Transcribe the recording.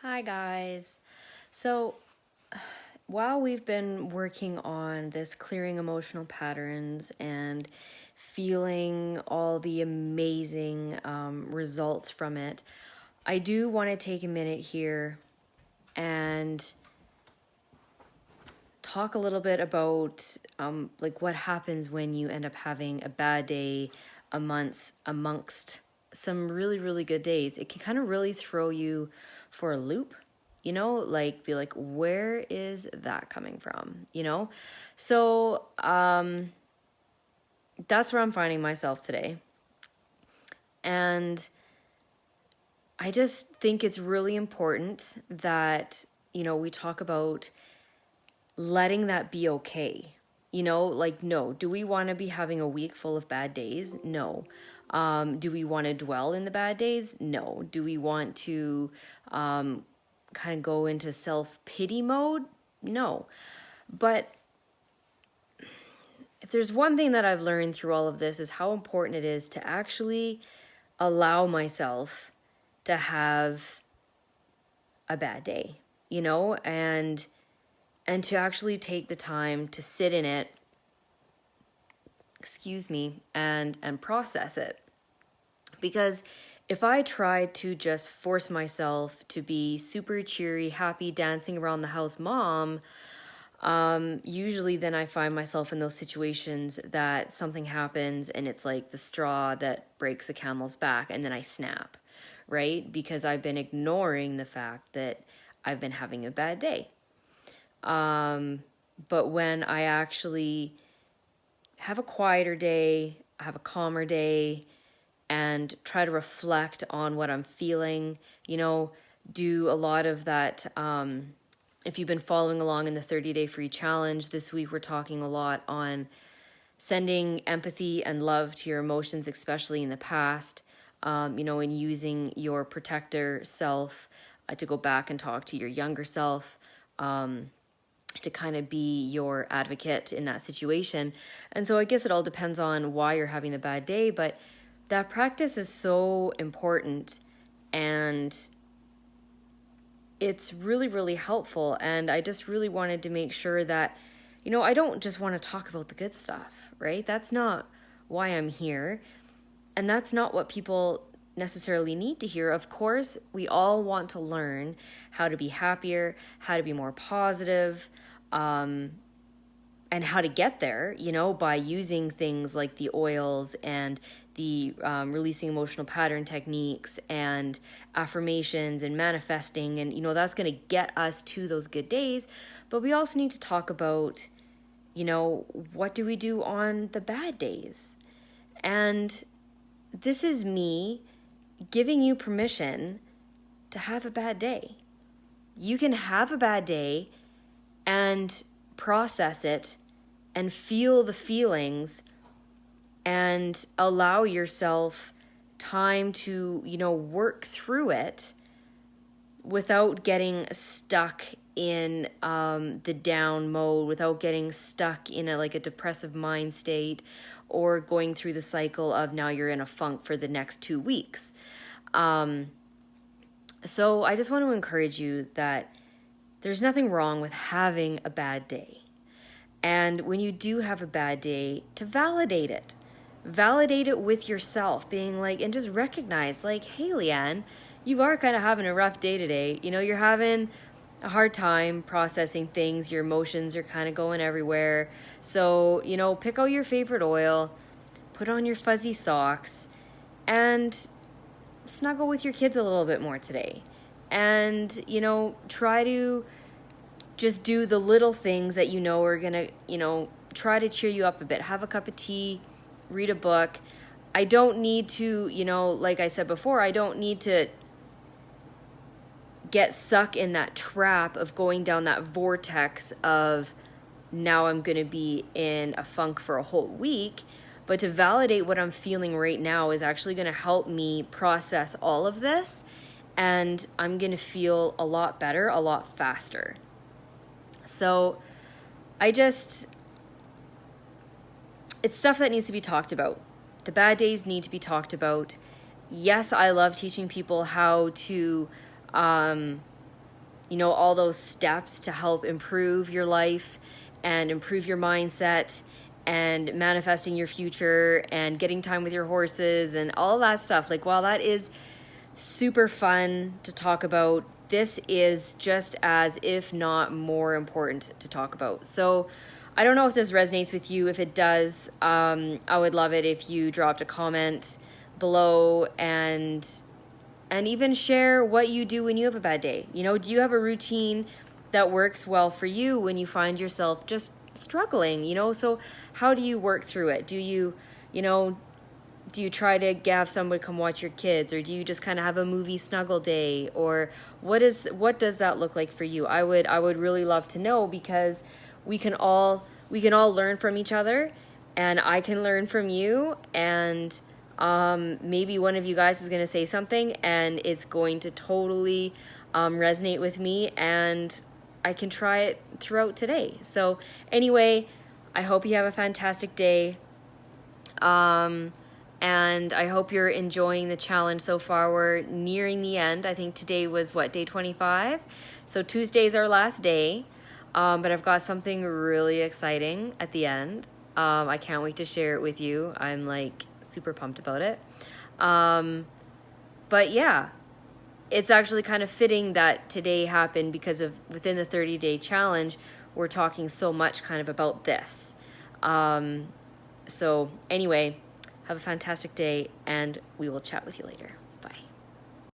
Hi guys. So while we've been working on this clearing emotional patterns and feeling all the amazing results from it, I do want to take a minute here and talk a little bit about like what happens when you end up having a bad day amongst some really good days. It can kind of really throw you for a loop, like be like, where is that coming from, so that's where I'm finding myself today. And I just think it's really important that we talk about letting that be okay. Like, no, do we want to be having a week full of bad days? No. Do we want to dwell in the bad days? No. Do we want to kind of go into self-pity mode? No. But if there's one thing that I've learned through all of this is how important it is to actually allow myself to have a bad day, and to actually take the time to sit in it, and process it. Because if I try to just force myself to be super cheery, happy, dancing around the house mom, usually then I find myself in those situations that something happens and it's like the straw that breaks the camel's back, and then I snap, right? Because I've been ignoring the fact that I've been having a bad day. But when I actually have a quieter day, have a calmer day, and try to reflect on what I'm feeling, do a lot of that. If you've been following along in the 30-day free challenge, this week we're talking a lot on sending empathy and love to your emotions, especially in the past, and using your protector self to go back and talk to your younger self, to kind of be your advocate in that situation. And so I guess it all depends on why you're having the bad day, but that practice is so important and it's really helpful. And I just really wanted to make sure that, I don't just want to talk about the good stuff, right? That's not why I'm here. And that's not what people necessarily need to hear. Of course, we all want to learn how to be happier, how to be more positive, and how to get there, by using things like the oils and the releasing emotional pattern techniques and affirmations and manifesting. And, that's going to get us to those good days. But we also need to talk about, what do we do on the bad days? And this is me giving you permission to have a bad day. You can have a bad day and process it and feel the feelings and allow yourself time to, work through it without getting stuck in the down mode, without getting stuck in a depressive mind state, or going through the cycle of now you're in a funk for the next 2 weeks. So I just want to encourage you that there's nothing wrong with having a bad day. And when you do have a bad day, to validate it. Validate it with yourself, being like, and just recognize, like, hey, Leanne, you are kind of having a rough day today. You're having a hard time processing things. Your emotions are kind of going everywhere. So, pick out your favorite oil, put on your fuzzy socks, and snuggle with your kids a little bit more today. And, try to just do the little things that are going to, try to cheer you up a bit. Have a cup of tea, read a book. I don't need to, like I said before, I don't need to get sucked in that trap of going down that vortex of now I'm going to be in a funk for a whole week. But to validate what I'm feeling right now is actually going to help me process all of this. And I'm going to feel a lot better, a lot faster. So it's stuff that needs to be talked about. The bad days need to be talked about. Yes, I love teaching people how to all those steps to help improve your life and improve your mindset and manifesting your future and getting time with your horses and all that stuff. Like, while that is super fun to talk about, this is just as, if not more important to talk about. So I don't know if this resonates with you. If it does, I would love it if you dropped a comment below and even share what you do when you have a bad day. Do you have a routine that works well for you when you find yourself just struggling? So how do you work through it? Do you try to have somebody come watch your kids, or do you just kind of have a movie snuggle day, or what does that look like for you? I would really love to know, because we can all learn from each other, and I can learn from you, and maybe one of you guys is going to say something and it's going to totally resonate with me, and I can try it throughout today. So anyway, I hope you have a fantastic day. And I hope you're enjoying the challenge so far. We're nearing the end. I think today was day 25. So Tuesday's our last day. But I've got something really exciting at the end. I can't wait to share it with you. I'm like super pumped about it. But yeah, it's actually kind of fitting that today happened, because of within the 30-day challenge, we're talking so much kind of about this. So anyway, have a fantastic day, and we will chat with you later.